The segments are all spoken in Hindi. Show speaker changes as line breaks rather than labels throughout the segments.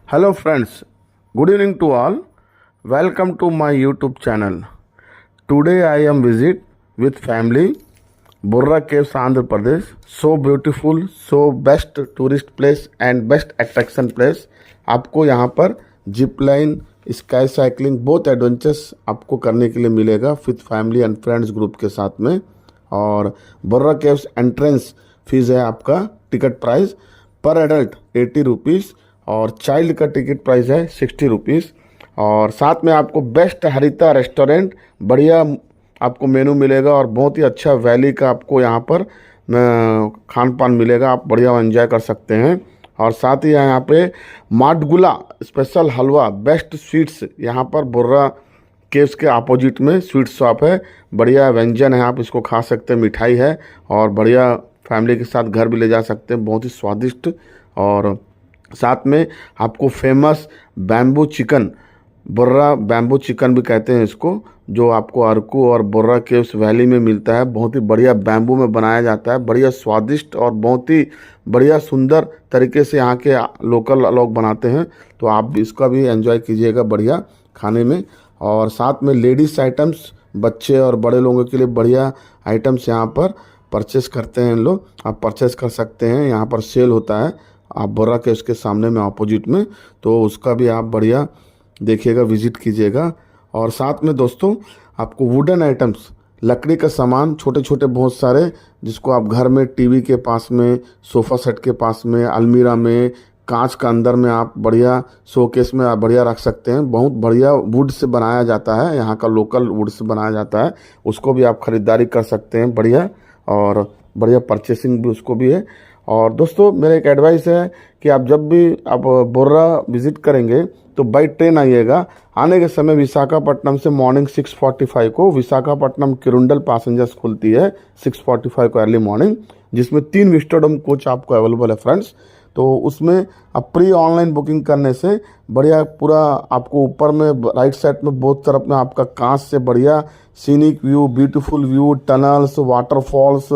Hello friends, good evening to all. Welcome to my YouTube channel. Today I am visit with family Burra Caves, Andhra Pradesh. So beautiful, so best tourist place and best attraction place. आपको यहाँ पर जिप लाइन, स्काई साइकिलिंग, बहुत एडवेंचर्स आपको करने के लिए मिलेगा with family and friends group के साथ में। और बुर्रा केव्स एंट्रेंस फीस है आपका टिकट प्राइस पर एडल्ट 80 रुपीज़ और चाइल्ड का टिकट प्राइस है 60 रुपीज़। और साथ में आपको बेस्ट हरिता रेस्टोरेंट बढ़िया आपको मेनू मिलेगा और बहुत ही अच्छा वैली का आपको यहाँ पर खान पान मिलेगा, आप बढ़िया एंजॉय कर सकते हैं। और साथ ही यहाँ पे माटगुला स्पेशल हलवा बेस्ट स्वीट्स यहाँ पर बुर्रा केव्स के अपोजिट में स्वीट शॉप है, बढ़िया व्यंजन है, आप इसको खा सकते हैं, मिठाई है और बढ़िया फैमिली के साथ घर भी ले जा सकते हैं, बहुत ही स्वादिष्ट। और साथ में आपको famous bamboo chicken, बुर्रा bamboo chicken भी कहते हैं इसको, जो आपको अरकू और बुर्रा केव्स वैली में मिलता है। बहुत ही बढ़िया बैम्बू में बनाया जाता है, बढ़िया स्वादिष्ट और बहुत ही बढ़िया सुंदर तरीके से यहाँ के लोकल लोग बनाते हैं, तो आप भी इसका भी एंजॉय कीजिएगा बढ़िया खाने में। और साथ में लेडीज़ आइटम्स, बच्चे और बड़े लोगों के लिए बढ़िया आइटम्स यहाँ पर परचेस करते हैं लोग, आप परचेस कर सकते हैं। यहाँ पर सेल होता है आप बुर्रा के उसके सामने में अपोजिट में, तो उसका भी आप बढ़िया देखिएगा, विजिट कीजिएगा। और साथ में दोस्तों आपको वुडन आइटम्स, लकड़ी का सामान छोटे छोटे बहुत सारे, जिसको आप घर में टीवी के पास में, सोफ़ा सेट के पास में, अलमीरा में, कांच का अंदर में आप बढ़िया शोकेस में आप बढ़िया रख सकते हैं। बहुत बढ़िया वुड से बनाया जाता है, यहाँ का लोकल वुड से बनाया जाता है, उसको भी आप ख़रीदारी कर सकते हैं बढ़िया, और बढ़िया परचेसिंग भी उसको भी है। और दोस्तों मेरा एक एडवाइस है कि आप जब भी आप बुर्रा विज़िट करेंगे तो बाई ट्रेन आइएगा। आने के समय विशाखापट्टनम से मॉर्निंग 6:45 को विशाखापट्टनम किरुंडल पैसेंजर्स खुलती है 6:45 को अर्ली मॉर्निंग, जिसमें 3 विस्टाडोम कोच आपको अवेलेबल है फ्रेंड्स। तो उसमें आप प्री ऑनलाइन बुकिंग करने से बढ़िया पूरा आपको ऊपर में राइट साइड में बहुत तरफ में आपका कांच से बढ़िया scenic view, beautiful view, tunnels, waterfalls,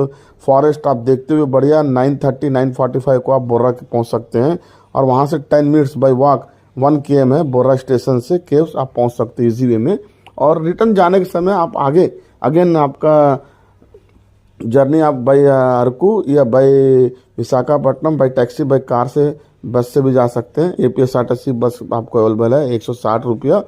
forest आप देखते हुए बढ़िया 9:30 9:45 को आप बोर्रा के पहुंच सकते हैं। और वहां से 10 मिनट्स बाय वॉक 1 km है बोर्रा स्टेशन से केव्स आप पहुंच सकते हैं इजी वे में। और रिटर्न जाने के समय आप आगे अगेन आपका जर्नी आप बाई अरकू या by Visakhapatnam by taxi, by car से, बस से भी जा सकते हैं। APSRTC बस आपको अवेलेबल है, 160 रुपया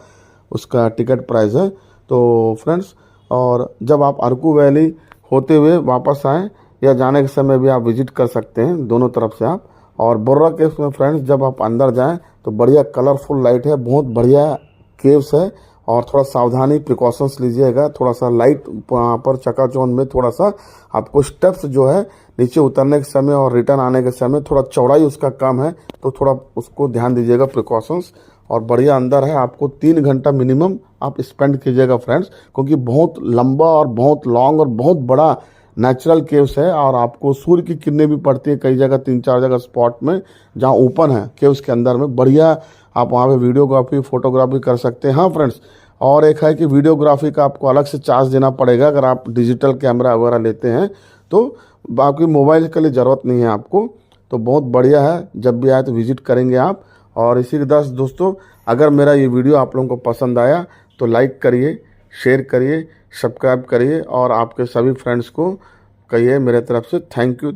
उसका टिकट प्राइस है। तो फ्रेंड्स, और जब आप अरकू वैली होते हुए वापस आएँ या जाने के समय भी आप विजिट कर सकते हैं, दोनों तरफ से आप। और बुर्रा केव्स में फ्रेंड्स जब आप अंदर जाएं तो बढ़िया कलरफुल लाइट है, बहुत बढ़िया केव्स है, और थोड़ा सावधानी प्रिकॉशंस लीजिएगा, थोड़ा सा लाइट वहाँ पर चकाचौंध में थोड़ा सा आपको स्टेप्स जो है नीचे उतरने के समय और रिटर्न आने के समय थोड़ा चौड़ाई उसका कम है, तो थोड़ा उसको ध्यान दीजिएगा प्रिकॉशंस। और बढ़िया अंदर है, आपको 3 घंटा मिनिमम आप स्पेंड कीजिएगा फ्रेंड्स, क्योंकि बहुत लंबा और बहुत लॉन्ग और बहुत बड़ा नेचुरल केव्स है। और आपको सूर्य की किरणें भी पड़ती है कई जगह, 3-4 जगह स्पॉट में जहाँ ओपन है केव्स के अंदर में, बढ़िया आप वहाँ पे वीडियोग्राफी फोटोग्राफी कर सकते हैं। हाँ फ्रेंड्स, और एक है कि वीडियोग्राफी का आपको अलग से चार्ज देना पड़ेगा अगर आप डिजिटल कैमरा वगैरह लेते हैं, तो बाकी मोबाइल के लिए ज़रूरत नहीं है आपको। तो बहुत बढ़िया है, जब भी आए तो विजिट करेंगे आप। और इसी के साथ दोस्तों, अगर मेरा ये वीडियो आप लोगों को पसंद आया तो लाइक करिए, शेयर करिए, सब्सक्राइब करिए और आपके सभी फ्रेंड्स को कहिए मेरे तरफ से थैंक यू।